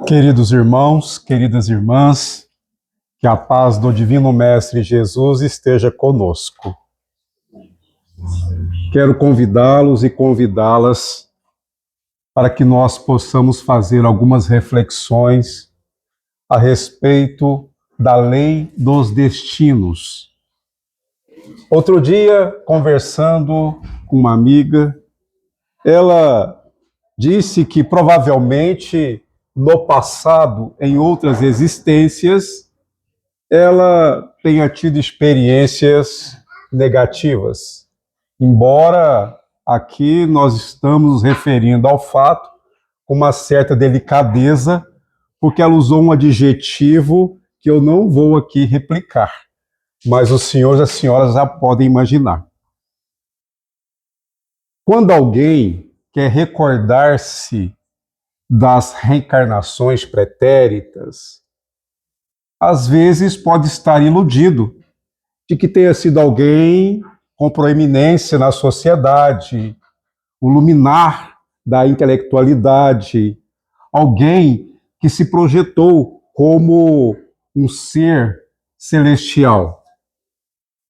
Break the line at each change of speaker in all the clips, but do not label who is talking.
Queridos irmãos, queridas irmãs, que a paz do Divino Mestre Jesus esteja conosco. Quero convidá-los e convidá-las para que nós possamos fazer algumas reflexões a respeito da lei dos destinos. Outro dia, conversando com uma amiga, ela disse que provavelmente no passado, em outras existências, ela tenha tido experiências negativas. Embora aqui nós estamos nos referindo ao fato com uma certa delicadeza, porque ela usou um adjetivo que eu não vou aqui replicar, mas os senhores e as senhoras já podem imaginar. Quando alguém quer recordar-se das reencarnações pretéritas, às vezes pode estar iludido de que tenha sido alguém com proeminência na sociedade, o luminar da intelectualidade, alguém que se projetou como um ser celestial,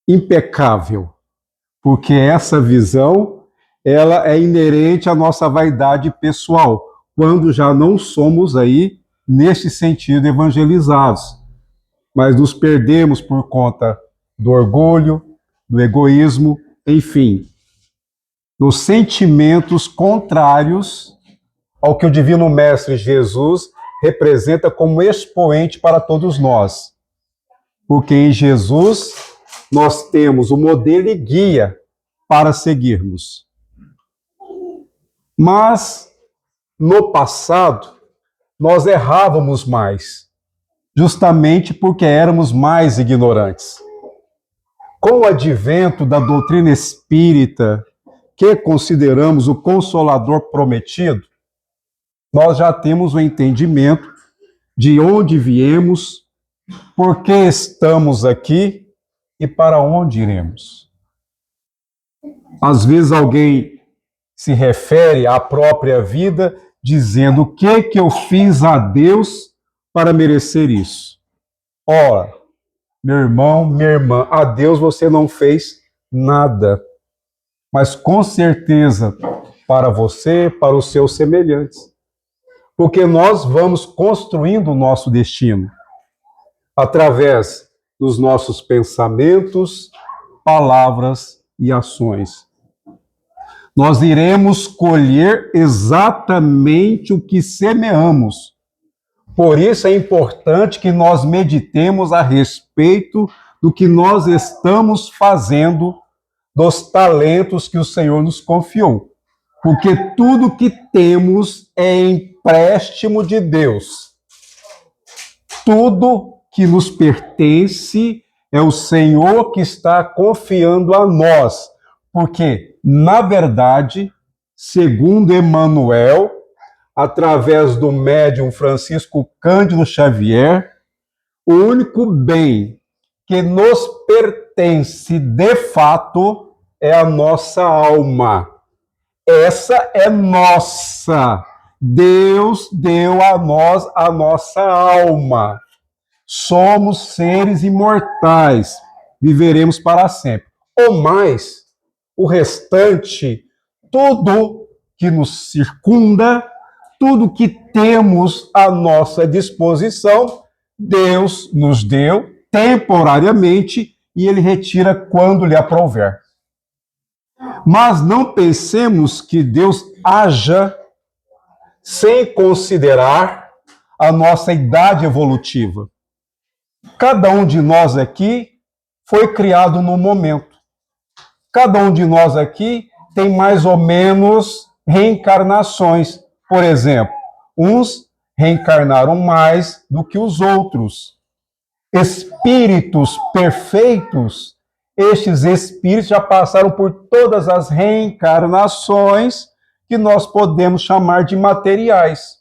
impecável, porque essa visão ela é inerente à nossa vaidade pessoal, quando já não somos aí, neste sentido, evangelizados. Mas nos perdemos por conta do orgulho, do egoísmo, enfim, dos sentimentos contrários ao que o Divino Mestre Jesus representa como expoente para todos nós. Porque em Jesus nós temos o modelo e guia para seguirmos. Mas no passado, nós errávamos mais, justamente porque éramos mais ignorantes. Com o advento da doutrina espírita, que consideramos o Consolador prometido, nós já temos o entendimento de onde viemos, por que estamos aqui e para onde iremos. Às vezes alguém se refere à própria vida dizendo: o que eu fiz a Deus para merecer isso? Ora, meu irmão, minha irmã, a Deus você não fez nada, mas com certeza para você, para os seus semelhantes. Porque nós vamos construindo o nosso destino através dos nossos pensamentos, palavras e ações. Nós iremos colher exatamente o que semeamos. Por isso é importante que nós meditemos a respeito do que nós estamos fazendo, dos talentos que o Senhor nos confiou. Porque tudo que temos é empréstimo de Deus. Tudo que nos pertence é o Senhor que está confiando a nós. Porque, na verdade, segundo Emmanuel, através do médium Francisco Cândido Xavier, o único bem que nos pertence de fato é a nossa alma. Essa é nossa. Deus deu a nós a nossa alma. Somos seres imortais. Viveremos para sempre. Ou mais, o restante, tudo que nos circunda, tudo que temos à nossa disposição, Deus nos deu temporariamente e Ele retira quando lhe aprouver. Mas não pensemos que Deus haja sem considerar a nossa idade evolutiva. Cada um de nós aqui foi criado num momento. Cada um de nós aqui tem mais ou menos reencarnações. Por exemplo, uns reencarnaram mais do que os outros. Espíritos perfeitos, estes espíritos já passaram por todas as reencarnações que nós podemos chamar de materiais.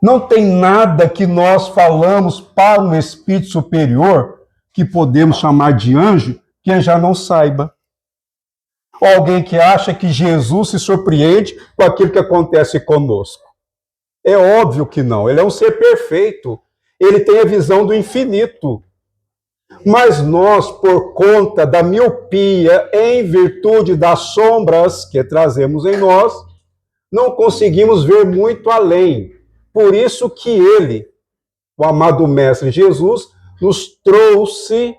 Não tem nada que nós falamos para um espírito superior, que podemos chamar de anjo, que ele já não saiba. Ou alguém que acha que Jesus se surpreende com aquilo que acontece conosco? É óbvio que não. Ele é um ser perfeito. Ele tem a visão do infinito. Mas nós, por conta da miopia, em virtude das sombras que trazemos em nós, não conseguimos ver muito além. Por isso que ele, o amado Mestre Jesus, nos trouxe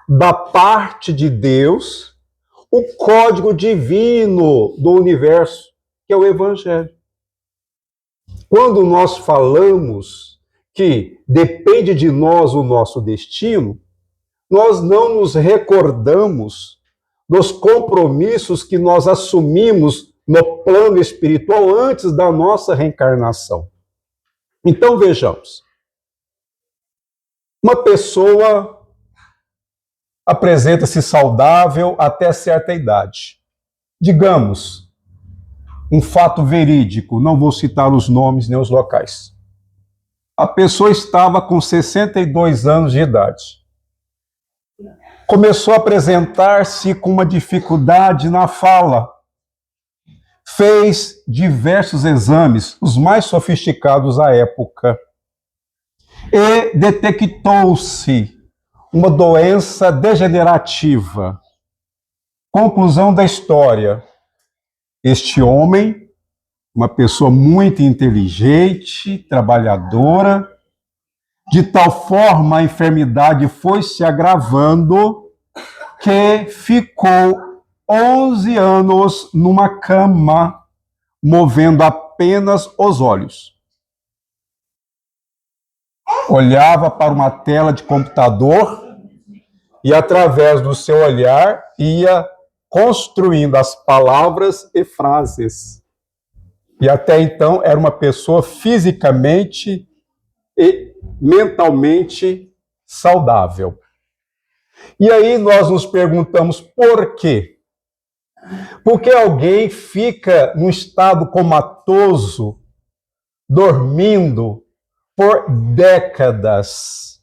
da parte de Deus o código divino do universo, que é o Evangelho. Quando nós falamos que depende de nós o nosso destino, nós não nos recordamos dos compromissos que nós assumimos no plano espiritual antes da nossa reencarnação. Então vejamos. Uma pessoa apresenta-se saudável até certa idade. Digamos, um fato verídico, não vou citar os nomes nem os locais. A pessoa estava com 62 anos de idade. Começou a apresentar-se com uma dificuldade na fala. Fez diversos exames, os mais sofisticados à época, e detectou-se uma doença degenerativa. Conclusão da história: este homem, uma pessoa muito inteligente, trabalhadora, de tal forma a enfermidade foi se agravando que ficou 11 anos numa cama, movendo apenas os olhos. Olhava para uma tela de computador e, através do seu olhar, ia construindo as palavras e frases. E até então era uma pessoa fisicamente e mentalmente saudável. E aí nós nos perguntamos por quê? Porque alguém fica num estado comatoso, dormindo por décadas.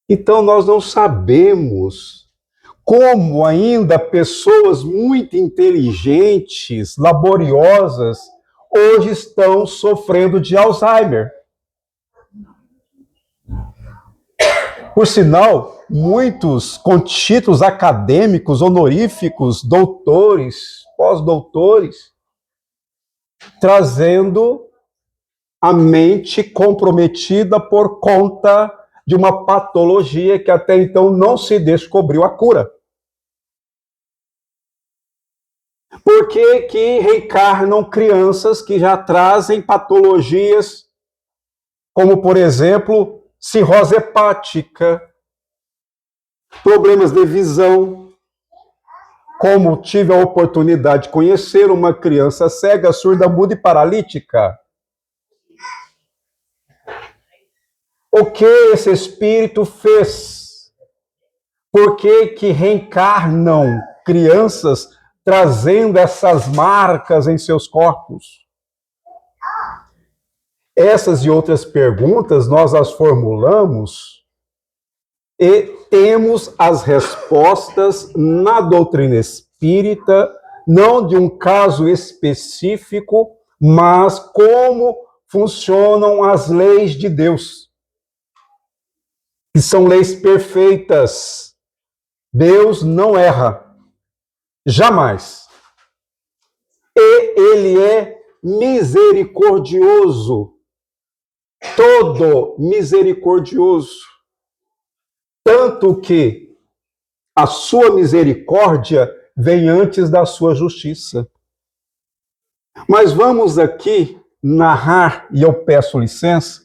Então nós não sabemos como ainda pessoas muito inteligentes, laboriosas, hoje estão sofrendo de Alzheimer. Por sinal, muitos com títulos acadêmicos, honoríficos, doutores, pós-doutores, trazendo a mente comprometida por conta de uma patologia que até então não se descobriu a cura. Por que que reencarnam crianças que já trazem patologias como, por exemplo, cirrose hepática, problemas de visão? Como tive a oportunidade de conhecer uma criança cega, surda, muda e paralítica. O que esse espírito fez? Por que que reencarnam crianças trazendo essas marcas em seus corpos? Essas e outras perguntas nós as formulamos e temos as respostas na doutrina espírita, não de um caso específico, mas como funcionam as leis de Deus, que são leis perfeitas. Deus não erra, jamais. E ele é misericordioso, todo misericordioso. Tanto que a sua misericórdia vem antes da sua justiça. Mas vamos aqui narrar, e eu peço licença,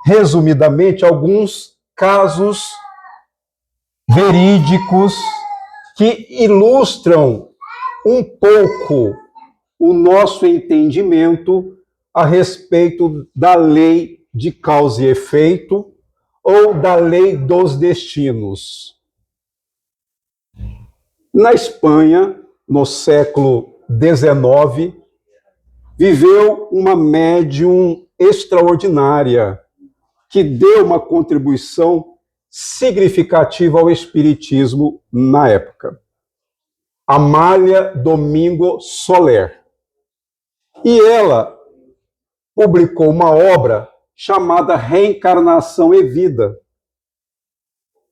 resumidamente, alguns casos verídicos que ilustram um pouco o nosso entendimento a respeito da lei de causa e efeito ou da lei dos destinos. Na Espanha, no século XIX, viveu uma médium extraordinária que deu uma contribuição significativa ao espiritismo na época. Amália Domingo Soler. E ela publicou uma obra chamada Reencarnação e Vida.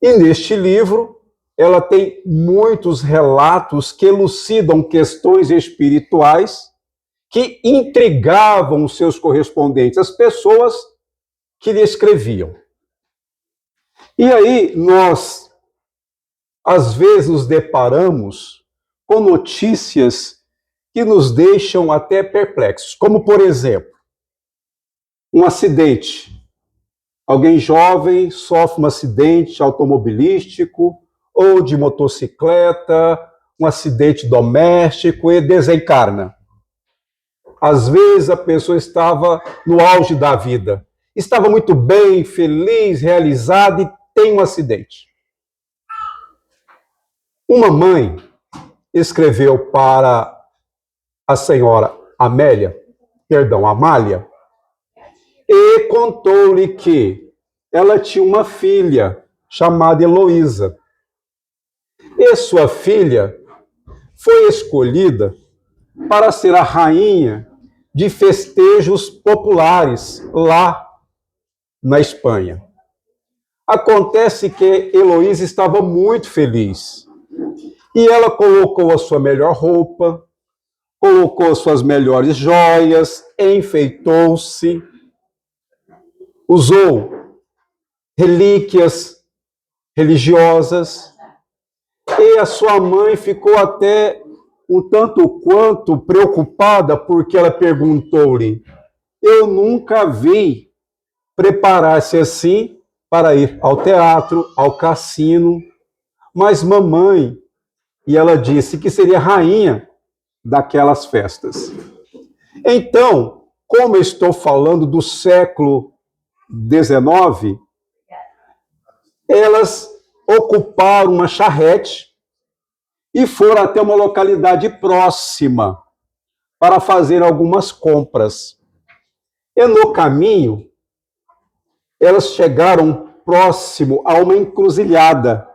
E neste livro, ela tem muitos relatos que elucidam questões espirituais que intrigavam os seus correspondentes, as pessoas que lhe escreviam. E aí nós, às vezes, nos deparamos com notícias que nos deixam até perplexos, como, por exemplo, um acidente. Alguém jovem sofre um acidente automobilístico ou de motocicleta, um acidente doméstico e desencarna. Às vezes a pessoa estava no auge da vida, estava muito bem, feliz, realizada e tem um acidente. Uma mãe escreveu para a senhora Amália, e contou-lhe que ela tinha uma filha chamada Heloísa. E sua filha foi escolhida para ser a rainha de festejos populares lá na Espanha. Acontece que Heloísa estava muito feliz e ela colocou a sua melhor roupa, colocou as suas melhores joias, enfeitou-se, usou relíquias religiosas e a sua mãe ficou até um tanto quanto preocupada porque ela perguntou-lhe: eu nunca vi preparar-se assim para ir ao teatro, ao cassino, mas mamãe, e ela disse que seria rainha daquelas festas. Então, como eu estou falando do século XIX, elas ocuparam uma charrete e foram até uma localidade próxima para fazer algumas compras. E no caminho, elas chegaram próximo a uma encruzilhada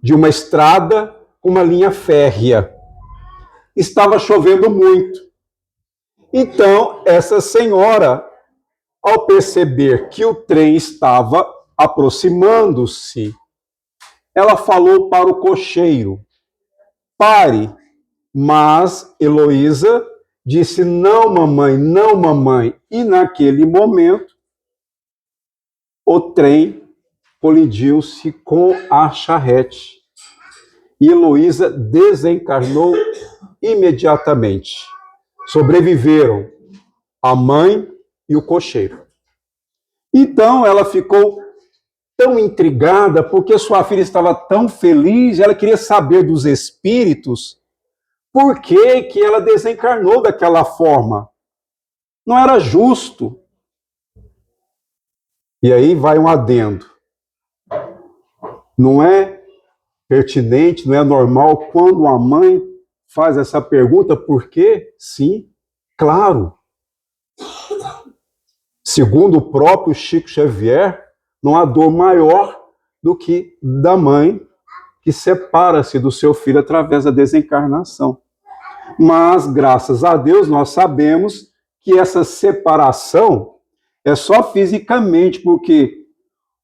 de uma estrada com uma linha férrea. Estava chovendo muito. Então, essa senhora, ao perceber que o trem estava aproximando-se, ela falou para o cocheiro: pare. Mas Heloísa disse: não, mamãe, não, mamãe. E naquele momento, o trem colidiu-se com a charrete. E Heloísa desencarnou imediatamente. Sobreviveram a mãe e o cocheiro. Então ela ficou tão intrigada porque sua filha estava tão feliz, ela queria saber dos espíritos por que que ela desencarnou daquela forma. Não era justo. E aí vai um adendo. Não é pertinente, não é normal quando a mãe faz essa pergunta, por quê? Sim, claro. Segundo o próprio Chico Xavier, não há dor maior do que da mãe que separa-se do seu filho através da desencarnação. Mas, graças a Deus, nós sabemos que essa separação é só fisicamente, porque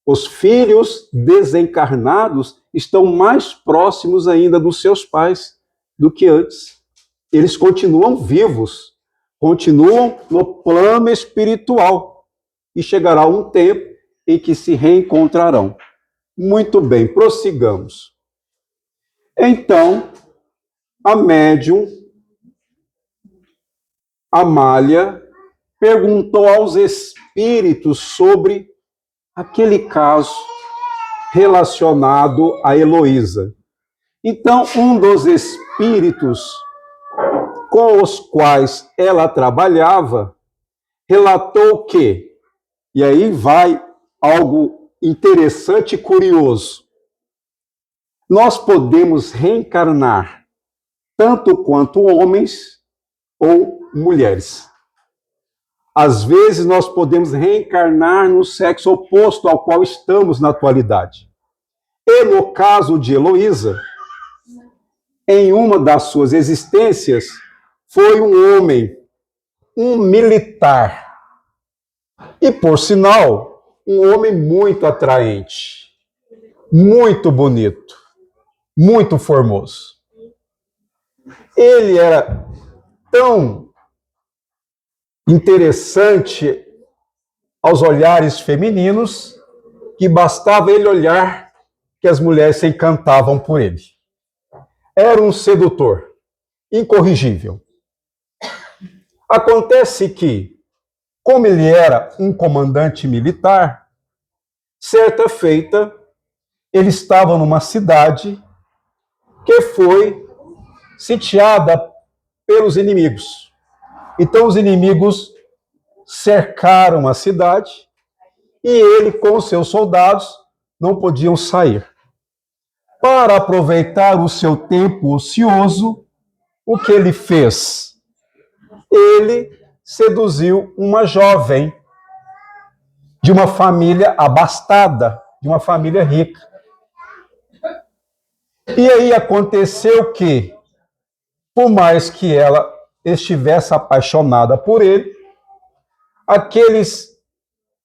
os filhos desencarnados estão mais próximos ainda dos seus pais do que antes. Eles continuam vivos, continuam no plano espiritual. E chegará um tempo em que se reencontrarão. Muito bem, prossigamos. Então, a médium Amália perguntou aos espíritos sobre aquele caso relacionado a Heloísa. Então, um dos espíritos com os quais ela trabalhava relatou que, e aí vai algo interessante e curioso, nós podemos reencarnar tanto quanto homens ou mulheres. Às vezes nós podemos reencarnar no sexo oposto ao qual estamos na atualidade. E no caso de Heloísa, em uma das suas existências, foi um homem, um militar. E, por sinal, um homem muito atraente, muito bonito, muito formoso. Ele era tão interessante aos olhares femininos que bastava ele olhar que as mulheres se encantavam por ele. Era um sedutor, incorrigível. Acontece que, como ele era um comandante militar, certa feita, ele estava numa cidade que foi sitiada pelos inimigos. Então os inimigos cercaram a cidade e ele, com os seus soldados, não podiam sair. Para aproveitar o seu tempo ocioso, o que ele fez? Ele seduziu uma jovem de uma família abastada, de uma família rica. E aí aconteceu que, por mais que ela estivesse apaixonada por ele, aqueles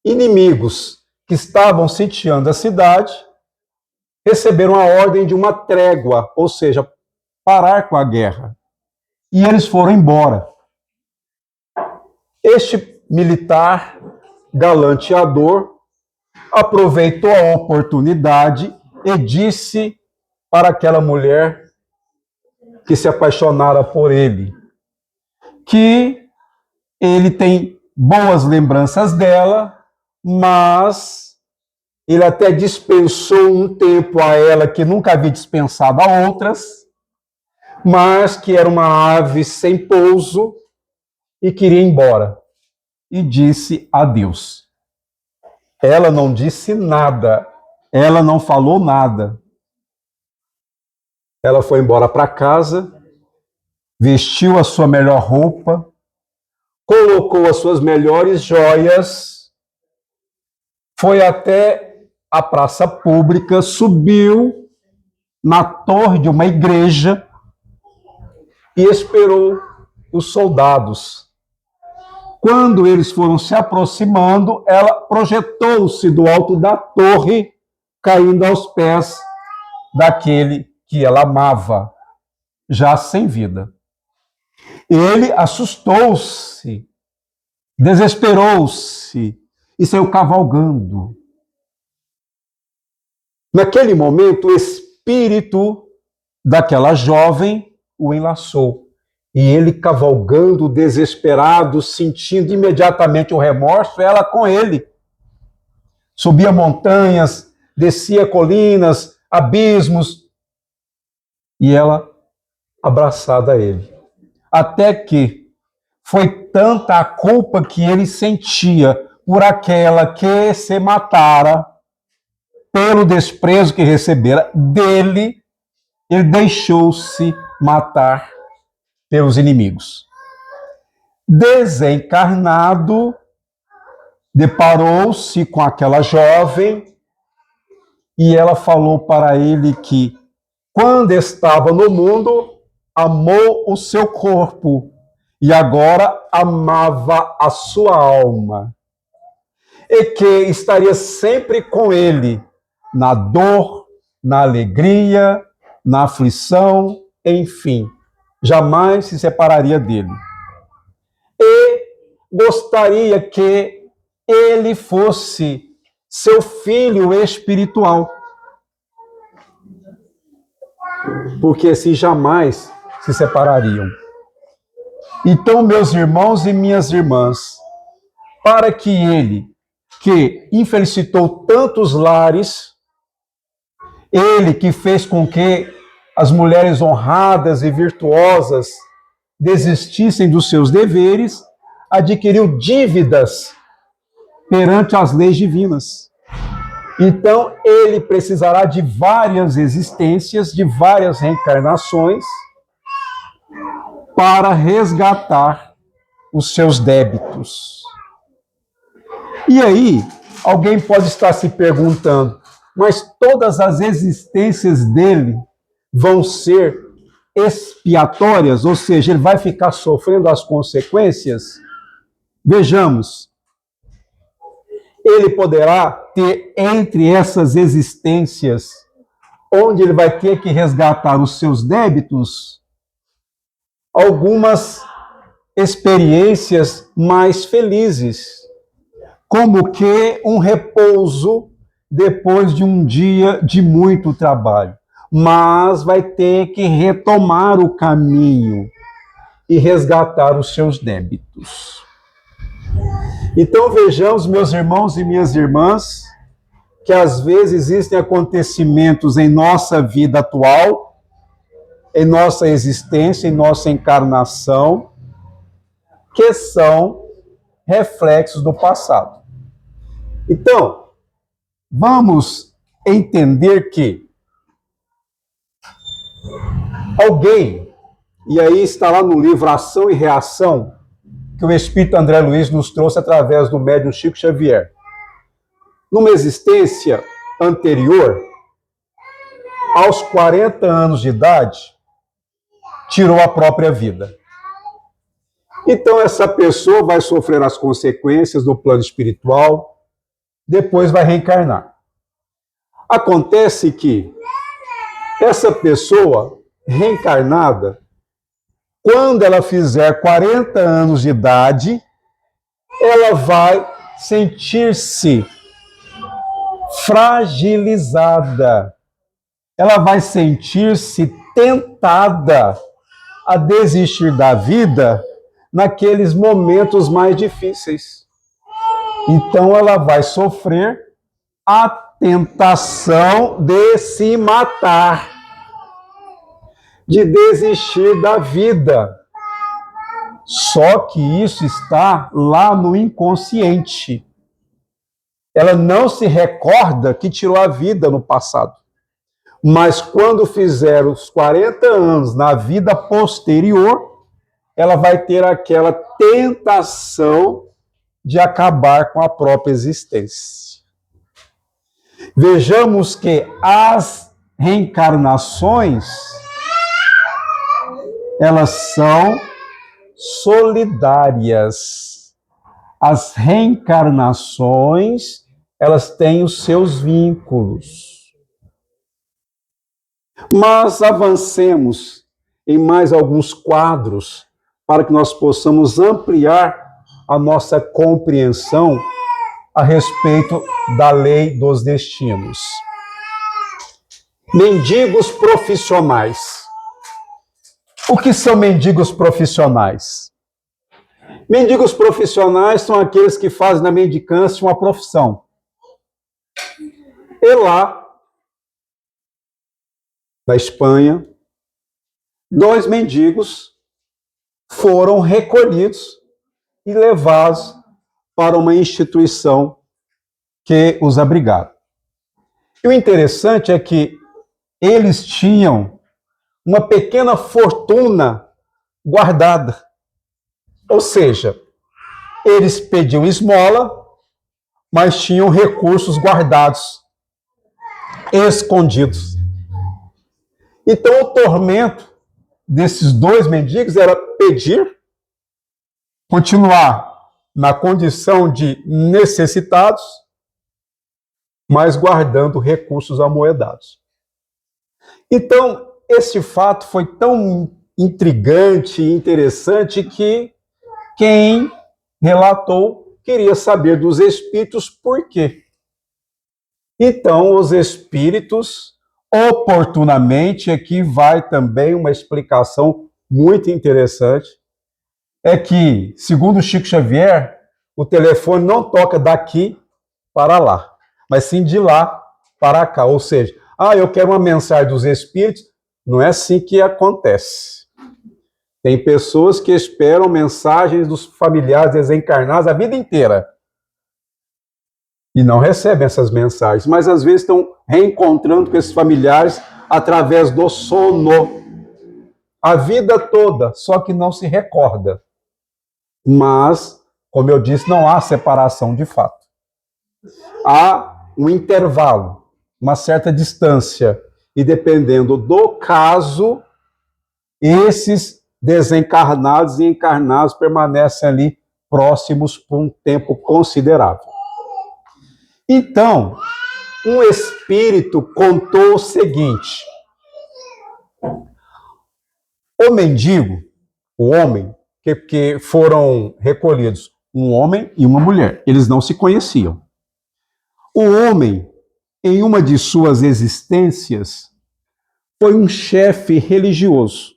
inimigos que estavam sitiando a cidade receberam a ordem de uma trégua, ou seja, parar com a guerra. E eles foram embora. Este militar galanteador aproveitou a oportunidade e disse para aquela mulher que se apaixonara por ele que ele tem boas lembranças dela, mas ele até dispensou um tempo a ela que nunca havia dispensado a outras, mas que era uma ave sem pouso e queria ir embora. E disse adeus. Ela não disse nada, ela não falou nada. Ela foi embora para casa, vestiu a sua melhor roupa, colocou as suas melhores joias, foi até a praça pública, subiu na torre de uma igreja e esperou os soldados. Quando eles foram se aproximando, ela projetou-se do alto da torre, caindo aos pés daquele que ela amava, já sem vida. Ele assustou-se, desesperou-se e saiu cavalgando. Naquele momento, o espírito daquela jovem o enlaçou. E ele cavalgando, desesperado, sentindo imediatamente o remorso, ela com ele. Subia montanhas, descia colinas, abismos, e ela abraçada a ele. Até que foi tanta a culpa que ele sentia por aquela que se matara, pelo desprezo que recebera dele, ele deixou-se matar pelos inimigos. Desencarnado, deparou-se com aquela jovem e ela falou para ele que, quando estava no mundo, amou o seu corpo e agora amava a sua alma. E que estaria sempre com ele, na dor, na alegria, na aflição, enfim. Jamais se separaria dele. E gostaria que ele fosse seu filho espiritual. Porque assim jamais se separariam. Então, meus irmãos e minhas irmãs, para que ele, que infelicitou tantos lares, ele que fez com que as mulheres honradas e virtuosas desistissem dos seus deveres, adquiriu dívidas perante as leis divinas. Então, ele precisará de várias existências, de várias reencarnações, para resgatar os seus débitos. E aí, alguém pode estar se perguntando, mas todas as existências dele vão ser expiatórias, ou seja, ele vai ficar sofrendo as consequências. Vejamos, ele poderá ter entre essas existências, onde ele vai ter que resgatar os seus débitos, algumas experiências mais felizes, como que um repouso depois de um dia de muito trabalho, mas vai ter que retomar o caminho e resgatar os seus débitos. Então vejamos, meus irmãos e minhas irmãs, que às vezes existem acontecimentos em nossa vida atual, em nossa existência, em nossa encarnação, que são reflexos do passado. Então, vamos entender que alguém, e aí está lá no livro Ação e Reação, que o Espírito André Luiz nos trouxe através do médium Chico Xavier. Numa existência anterior, aos 40 anos de idade, tirou a própria vida. Então, essa pessoa vai sofrer as consequências do plano espiritual, depois vai reencarnar. Acontece que essa pessoa reencarnada, quando ela fizer 40 anos de idade, ela vai sentir-se fragilizada. Ela vai sentir-se tentada a desistir da vida naqueles momentos mais difíceis. Então ela vai sofrer a tentação de se matar, de desistir da vida. Só que isso está lá no inconsciente. Ela não se recorda que tirou a vida no passado. Mas quando fizer os 40 anos na vida posterior, ela vai ter aquela tentação de acabar com a própria existência. Vejamos que as reencarnações, elas são solidárias. As reencarnações, elas têm os seus vínculos. Mas avancemos em mais alguns quadros para que nós possamos ampliar a nossa compreensão a respeito da lei dos destinos. Mendigos profissionais. O que são mendigos profissionais? Mendigos profissionais são aqueles que fazem da mendicância uma profissão. E lá, na Espanha, 2 mendigos foram recolhidos e levados para uma instituição que os abrigava. E o interessante é que eles tinham uma pequena fortuna guardada. Ou seja, eles pediam esmola, mas tinham recursos guardados, escondidos. Então, o tormento desses 2 mendigos era pedir, continuar na condição de necessitados, mas guardando recursos amoedados. Então, esse fato foi tão intrigante e interessante que quem relatou queria saber dos espíritos por quê. Então, os espíritos, oportunamente, aqui vai também uma explicação muito interessante, é que, segundo Chico Xavier, o telefone não toca daqui para lá, mas sim de lá para cá. Ou seja, eu quero uma mensagem dos espíritos, não é assim que acontece. Tem pessoas que esperam mensagens dos familiares desencarnados a vida inteira e não recebem essas mensagens, mas às vezes estão reencontrando com esses familiares através do sono. A vida toda, só que não se recorda. Mas, como eu disse, não há separação de fato. Há um intervalo, uma certa distância, e dependendo do caso, esses desencarnados e encarnados permanecem ali próximos por um tempo considerável. Então, um espírito contou o seguinte: o mendigo, o homem, que foram recolhidos, um homem e uma mulher, eles não se conheciam. O homem, em uma de suas existências, foi um chefe religioso.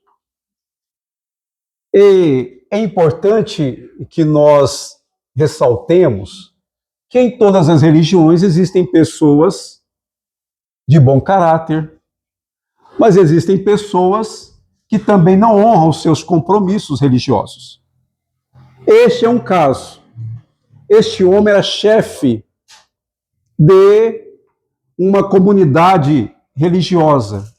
E é importante que nós ressaltemos que em todas as religiões existem pessoas de bom caráter, mas existem pessoas que também não honram os seus compromissos religiosos. Este é um caso. Este homem era chefe de uma comunidade religiosa.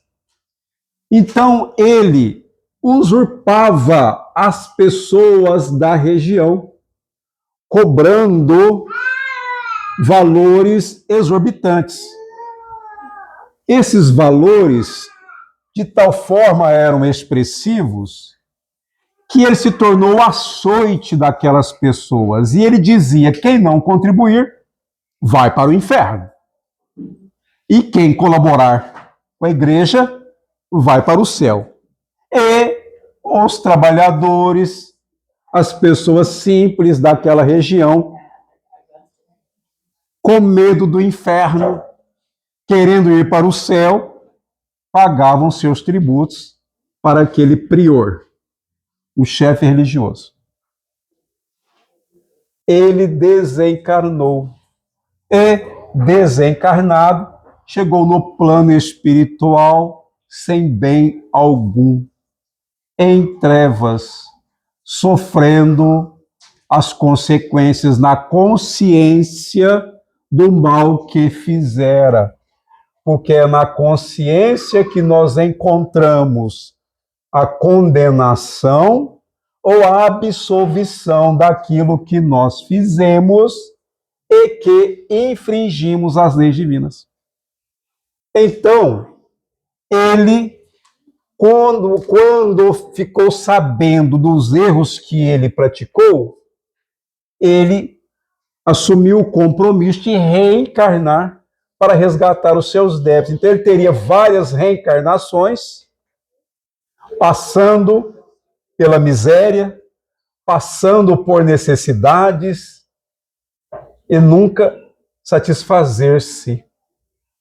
Então, ele usurpava as pessoas da região, cobrando valores exorbitantes. Esses valores, de tal forma, eram expressivos que ele se tornou o açoite daquelas pessoas. E ele dizia: quem não contribuir, vai para o inferno. E quem colaborar com a igreja, vai para o céu. E os trabalhadores, as pessoas simples daquela região, com medo do inferno, querendo ir para o céu, pagavam seus tributos para aquele prior, o chefe religioso. Ele desencarnou e, desencarnado, chegou no plano espiritual sem bem algum, em trevas, sofrendo as consequências na consciência do mal que fizera. Porque é na consciência que nós encontramos a condenação ou a absolvição daquilo que nós fizemos e que infringimos as leis divinas. Então, ele, quando ficou sabendo dos erros que ele praticou, ele assumiu o compromisso de reencarnar para resgatar os seus débitos. Então, ele teria várias reencarnações, passando pela miséria, passando por necessidades, e nunca satisfazer-se,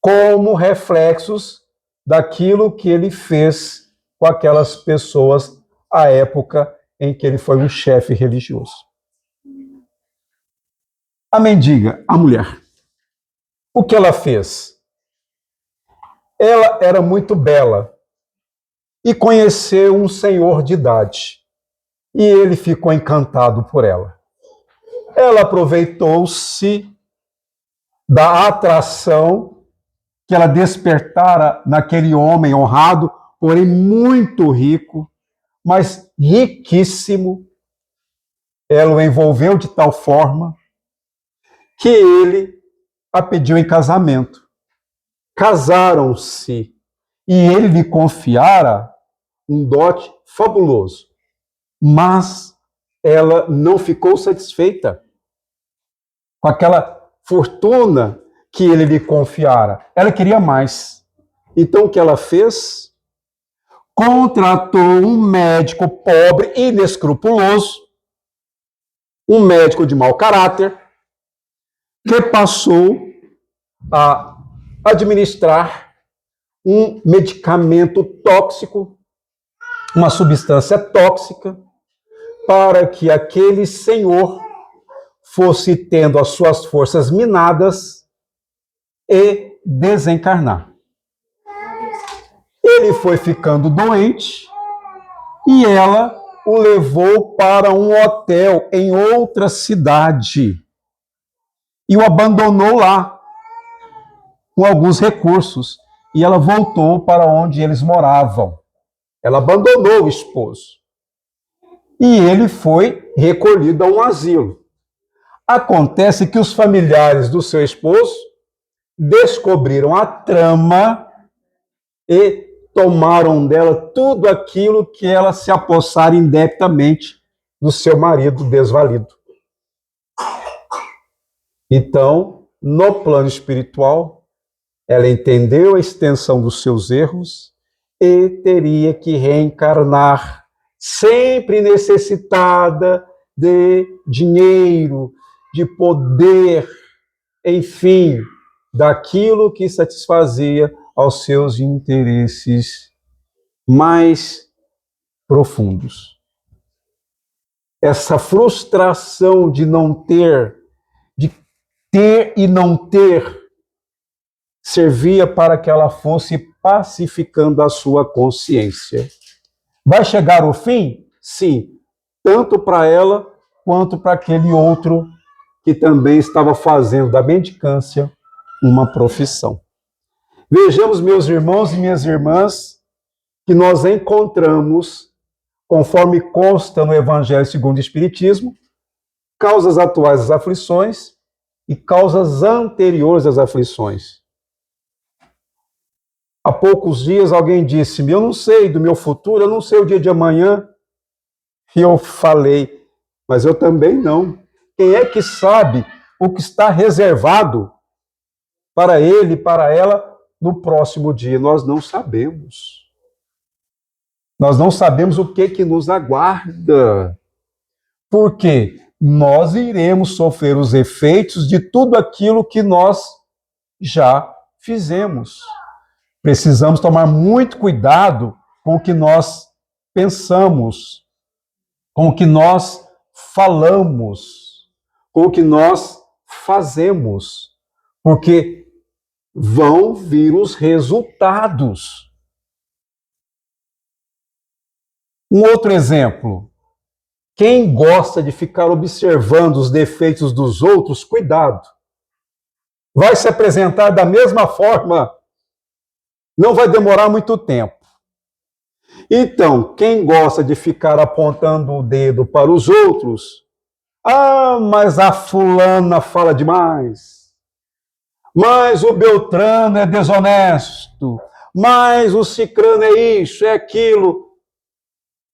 como reflexos daquilo que ele fez com aquelas pessoas à época em que ele foi um chefe religioso. A mendiga, a mulher, o que ela fez? Ela era muito bela e conheceu um senhor de idade, e ele ficou encantado por ela. Ela aproveitou-se da atração que ela despertara naquele homem honrado, porém muito rico, mas riquíssimo. Ela o envolveu de tal forma que ele a pediu em casamento. Casaram-se e ele lhe confiara um dote fabuloso. Mas ela não ficou satisfeita com aquela fortuna que ele lhe confiara. Ela queria mais. Então, o que ela fez? Contratou um médico pobre e inescrupuloso, um médico de mau caráter, que passou a administrar um medicamento tóxico, uma substância tóxica, para que aquele senhor fosse tendo as suas forças minadas e desencarnar. Ele foi ficando doente e ela o levou para um hotel em outra cidade e o abandonou lá com alguns recursos, e ela voltou para onde eles moravam. Ela abandonou o esposo e ele foi recolhido a um asilo. Acontece que os familiares do seu esposo descobriram a trama e tomaram dela tudo aquilo que ela se apossara indebitamente do seu marido desvalido. Então, no plano espiritual, ela entendeu a extensão dos seus erros e teria que reencarnar, sempre necessitada de dinheiro, de poder, enfim, daquilo que satisfazia aos seus interesses mais profundos. Essa frustração de não ter, de ter e não ter, servia para que ela fosse pacificando a sua consciência. Vai chegar o fim? Sim, tanto para ela quanto para aquele outro que também estava fazendo da mendicância uma profissão. Vejamos, meus irmãos e minhas irmãs, que nós encontramos, conforme consta no Evangelho segundo o Espiritismo, causas atuais das aflições e causas anteriores às aflições. Há poucos dias alguém disse-me, eu não sei do meu futuro, eu não sei o dia de amanhã. E eu falei, mas eu também não. Quem é que sabe o que está reservado para ele e para ela no próximo dia? Nós não sabemos. Nós não sabemos o que nos aguarda. Porque nós iremos sofrer os efeitos de tudo aquilo que nós já fizemos. Precisamos tomar muito cuidado com o que nós pensamos, com o que nós falamos, com o que nós fazemos, porque vão vir os resultados. Um outro exemplo. Quem gosta de ficar observando os defeitos dos outros, cuidado. Vai se apresentar da mesma forma. Não vai demorar muito tempo. Então, quem gosta de ficar apontando o dedo para os outros, mas a fulana fala demais, mas o Beltrano é desonesto, mas o cicrano é isso, é aquilo.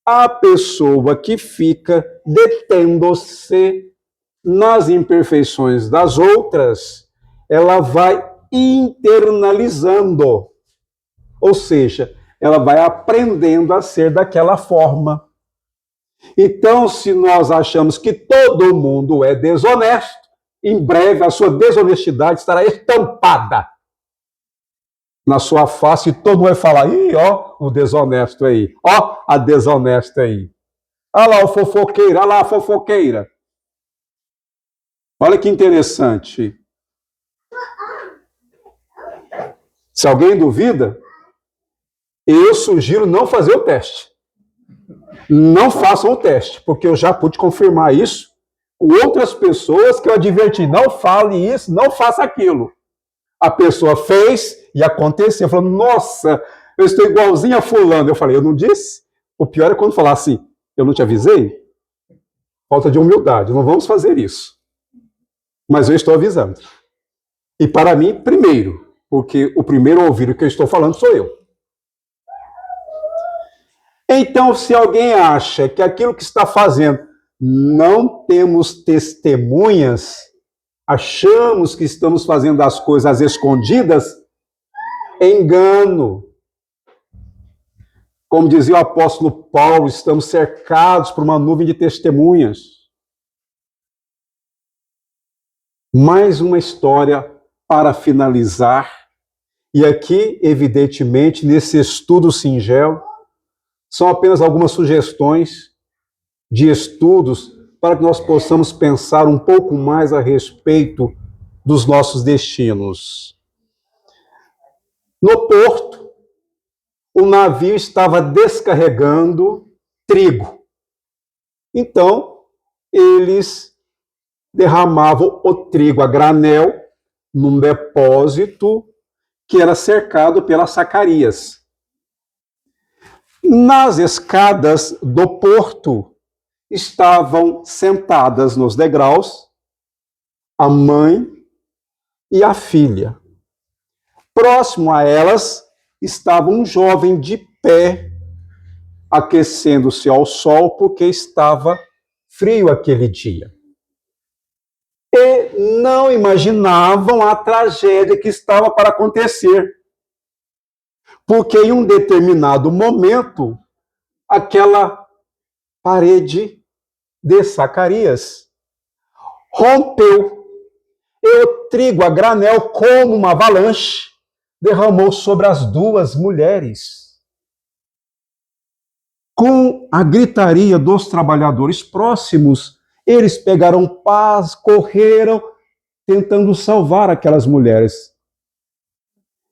A pessoa que fica detendo-se nas imperfeições das outras, ela vai internalizando. Ou seja, ela vai aprendendo a ser daquela forma. Então, se nós achamos que todo mundo é desonesto, em breve a sua desonestidade estará estampada na sua face e todo mundo vai falar, ih, ó, o desonesto aí, ó, a desonesta aí. Olha lá o fofoqueiro, olha lá a fofoqueira. Olha que interessante. Se alguém duvida, eu sugiro não fazer o teste. Não façam o teste, porque eu já pude confirmar isso com outras pessoas que eu adverti, não fale isso, não faça aquilo. A pessoa fez e aconteceu, falando, nossa, eu estou igualzinho a fulano. Eu falei, eu não disse? O pior é quando falar assim, eu não te avisei? Falta de humildade, não vamos fazer isso. Mas eu estou avisando. E para mim, primeiro, porque o primeiro a ouvir o que eu estou falando sou eu. Então, se alguém acha que aquilo que está fazendo não temos testemunhas, achamos que estamos fazendo as coisas às escondidas, engano. Como dizia o apóstolo Paulo, estamos cercados por uma nuvem de testemunhas. Mais uma história para finalizar. E aqui, evidentemente, nesse estudo singelo, são apenas algumas sugestões de estudos para que nós possamos pensar um pouco mais a respeito dos nossos destinos. No porto, o navio estava descarregando trigo. Então, eles derramavam o trigo a granel num depósito que era cercado pelas sacarias. Nas escadas do porto estavam sentadas nos degraus a mãe e a filha. Próximo a elas estava um jovem de pé, aquecendo-se ao sol, porque estava frio aquele dia. E não imaginavam a tragédia que estava para acontecer. Porque em um determinado momento, aquela parede de Zacarias rompeu, e o trigo a granel, como uma avalanche, derramou sobre as duas mulheres. Com a gritaria dos trabalhadores próximos, eles pegaram pás, correram, tentando salvar aquelas mulheres.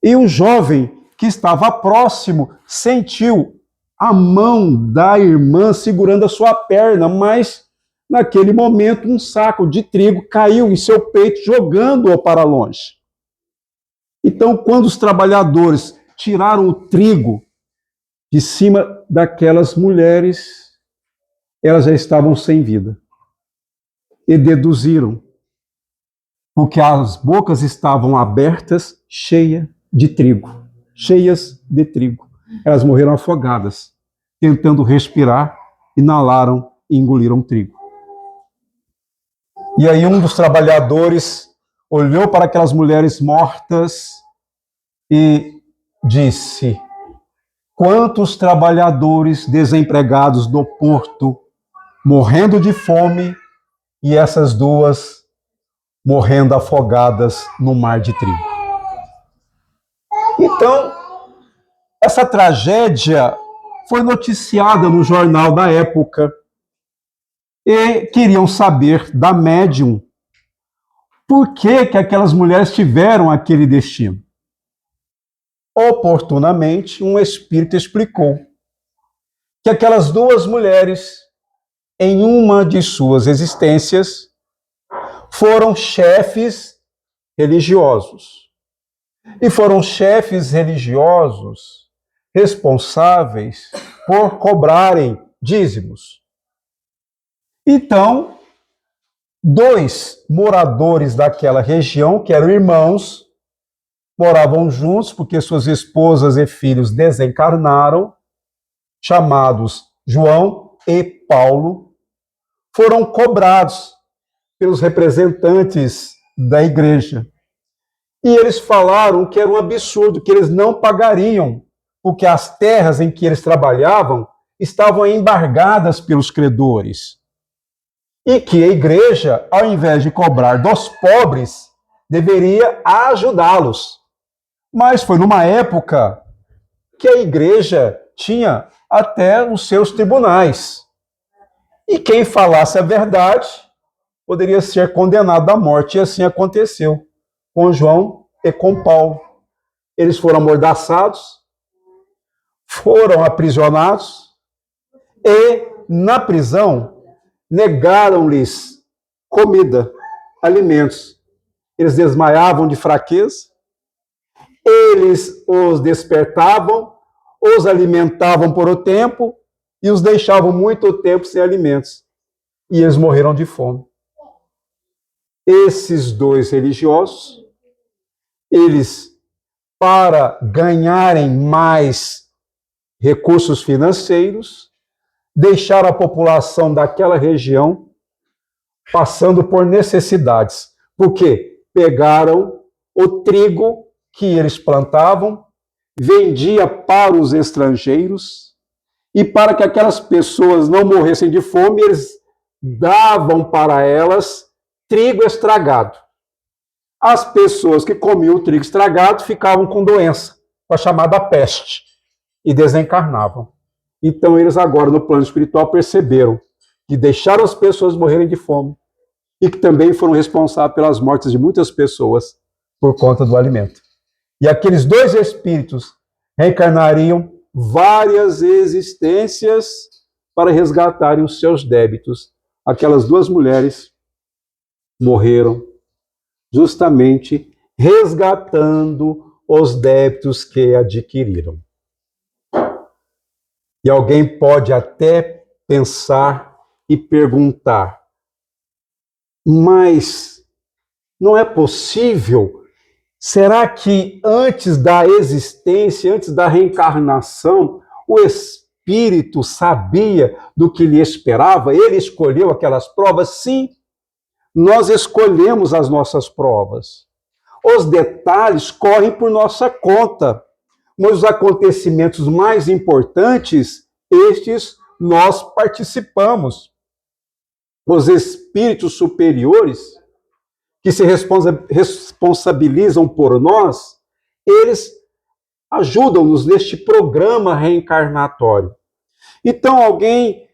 E o jovem que estava próximo sentiu a mão da irmã segurando a sua perna, mas naquele momento um saco de trigo caiu em seu peito, jogando-o para longe. Então, quando os trabalhadores tiraram o trigo de cima daquelas mulheres, elas já estavam sem vida. E deduziram, porque as bocas estavam abertas, cheias de trigo. Elas morreram afogadas, tentando respirar, inalaram e engoliram trigo. E aí um dos trabalhadores olhou para aquelas mulheres mortas e disse: quantos trabalhadores desempregados do porto, morrendo de fome, e essas duas morrendo afogadas no mar de trigo. Então, essa tragédia foi noticiada no jornal da época e queriam saber da médium por que aquelas mulheres tiveram aquele destino. Oportunamente, um espírito explicou que aquelas duas mulheres, em uma de suas existências, foram chefes religiosos. E foram chefes religiosos responsáveis por cobrarem dízimos. Então, dois moradores daquela região, que eram irmãos, moravam juntos porque suas esposas e filhos desencarnaram, chamados João e Paulo, foram cobrados pelos representantes da igreja. E eles falaram que era um absurdo, que eles não pagariam, porque as terras em que eles trabalhavam estavam embargadas pelos credores. E que a igreja, ao invés de cobrar dos pobres, deveria ajudá-los. Mas foi numa época que a igreja tinha até os seus tribunais. E quem falasse a verdade poderia ser condenado à morte. E assim aconteceu com João e com Paulo. Eles foram amordaçados, foram aprisionados e, na prisão, negaram-lhes comida, alimentos. Eles desmaiavam de fraqueza, eles os despertavam, os alimentavam por um tempo e os deixavam muito tempo sem alimentos. E eles morreram de fome. Esses dois religiosos, eles, para ganharem mais recursos financeiros, deixaram a população daquela região passando por necessidades, porque pegaram o trigo que eles plantavam, vendia para os estrangeiros, e para que aquelas pessoas não morressem de fome, eles davam para elas trigo estragado. As pessoas que comiam o trigo estragado ficavam com doença, com a chamada peste, e desencarnavam. Então eles agora, no plano espiritual, perceberam que deixaram as pessoas morrerem de fome e que também foram responsáveis pelas mortes de muitas pessoas por conta do alimento. E aqueles dois espíritos reencarnariam várias existências para resgatarem os seus débitos. Aquelas duas mulheres morreram justamente resgatando os débitos que adquiriram. E alguém pode até pensar e perguntar, mas não é possível Será que antes da existência, antes da reencarnação, o espírito sabia do que lhe esperava? Ele escolheu aquelas provas? Sim, nós escolhemos as nossas provas. Os detalhes correm por nossa conta, mas os acontecimentos mais importantes, estes nós participamos. Os espíritos superiores que se responsabilizam por nós, eles ajudam-nos neste programa reencarnatório. Então, alguém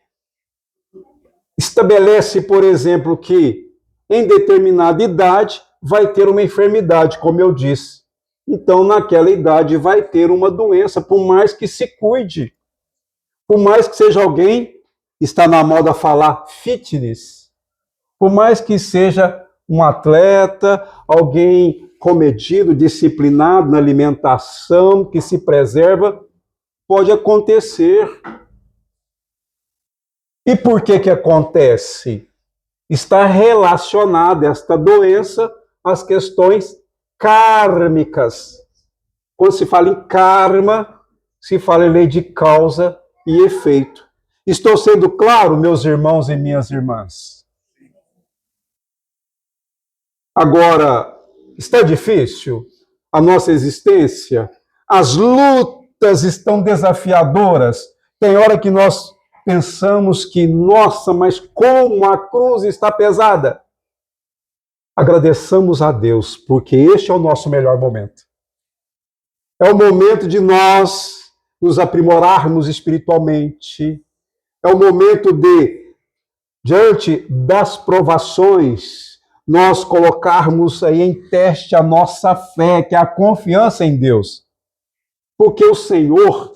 estabelece, por exemplo, que em determinada idade vai ter uma enfermidade, como eu disse. Então, naquela idade vai ter uma doença, por mais que se cuide, por mais que seja alguém, está na moda falar fitness, por mais que seja um atleta, alguém comedido, disciplinado na alimentação, que se preserva, pode acontecer. E por que acontece? Está relacionada esta doença às questões kármicas. Quando se fala em karma, se fala em lei de causa e efeito. Estou sendo claro, meus irmãos e minhas irmãs? Agora, está difícil a nossa existência? As lutas estão desafiadoras. Tem hora que nós pensamos que, nossa, mas como a cruz está pesada. Agradeçamos a Deus, porque este é o nosso melhor momento. É o momento de nós nos aprimorarmos espiritualmente. É o momento de, diante das provações, nós colocarmos aí em teste a nossa fé, que é a confiança em Deus. Porque o Senhor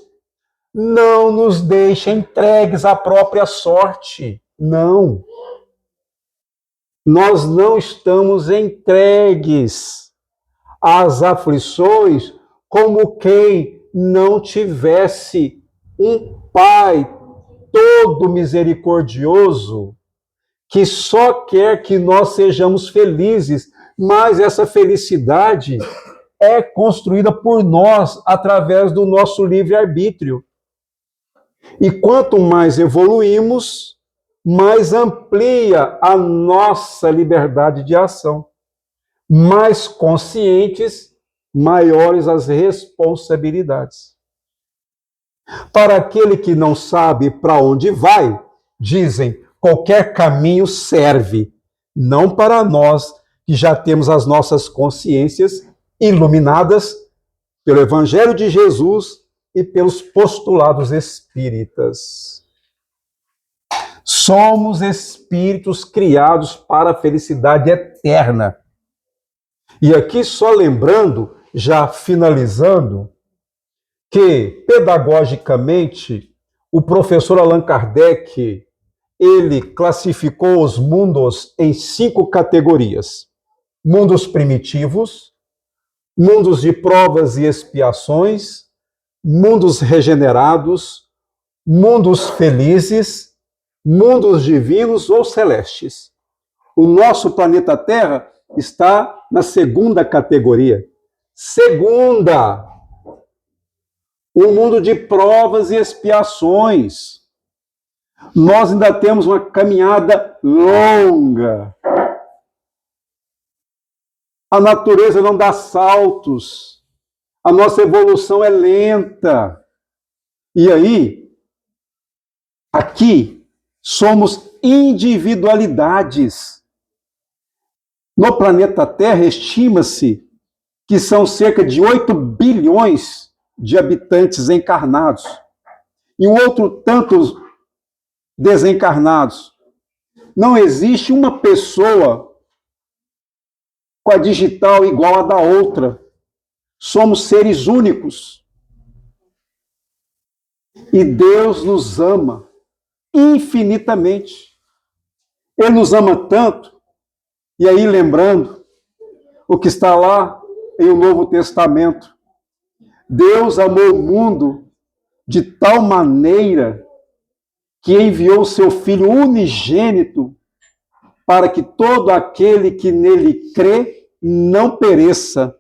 não nos deixa entregues à própria sorte. Não. Nós não estamos entregues às aflições como quem não tivesse um Pai todo misericordioso, que só quer que nós sejamos felizes, mas essa felicidade é construída por nós através do nosso livre-arbítrio. E quanto mais evoluímos, mais amplia a nossa liberdade de ação. Mais conscientes, maiores as responsabilidades. Para aquele que não sabe para onde vai, dizem, qualquer caminho serve, não para nós que já temos as nossas consciências iluminadas pelo Evangelho de Jesus e pelos postulados espíritas. Somos espíritos criados para a felicidade eterna. E aqui só lembrando, já finalizando, que pedagogicamente o professor Allan Kardec ele classificou os mundos em 5 categorias: mundos primitivos, mundos de provas e expiações, mundos regenerados, mundos felizes, mundos divinos ou celestes. O nosso planeta Terra está na 2ª categoria. Segunda, um mundo de provas e expiações. Nós ainda temos uma caminhada longa. A natureza não dá saltos. A nossa evolução é lenta. E aí, aqui, somos individualidades. No planeta Terra, estima-se que são cerca de 8 bilhões de habitantes encarnados. E um outro tanto desencarnados. Não existe uma pessoa com a digital igual a da outra. Somos seres únicos. E Deus nos ama infinitamente. Ele nos ama tanto, e aí lembrando o que está lá em o Novo Testamento. Deus amou o mundo de tal maneira que enviou o seu Filho unigênito para que todo aquele que nele crê não pereça,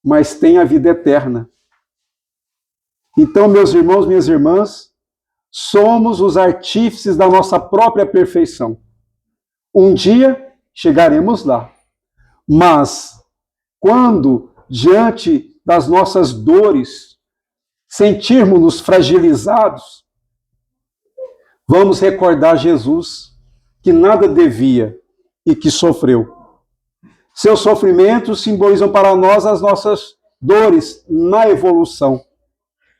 mas têm a vida eterna. Então, meus irmãos, minhas irmãs, somos os artífices da nossa própria perfeição. Um dia chegaremos lá. Mas, quando, diante das nossas dores, sentirmos-nos fragilizados, vamos recordar Jesus, que nada devia e que sofreu. Seus sofrimentos simbolizam para nós as nossas dores na evolução.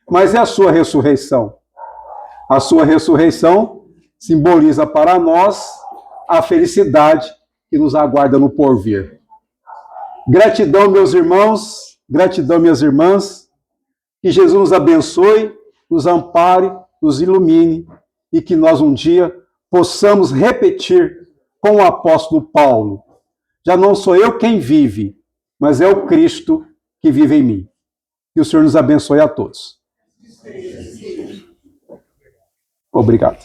Mas é a sua ressurreição. A sua ressurreição simboliza para nós a felicidade que nos aguarda no porvir. Gratidão, meus irmãos, gratidão, minhas irmãs, que Jesus nos abençoe, nos ampare, nos ilumine e que nós um dia possamos repetir com o apóstolo Paulo: já não sou eu quem vive, mas é o Cristo que vive em mim. Que o Senhor nos abençoe a todos. Obrigado.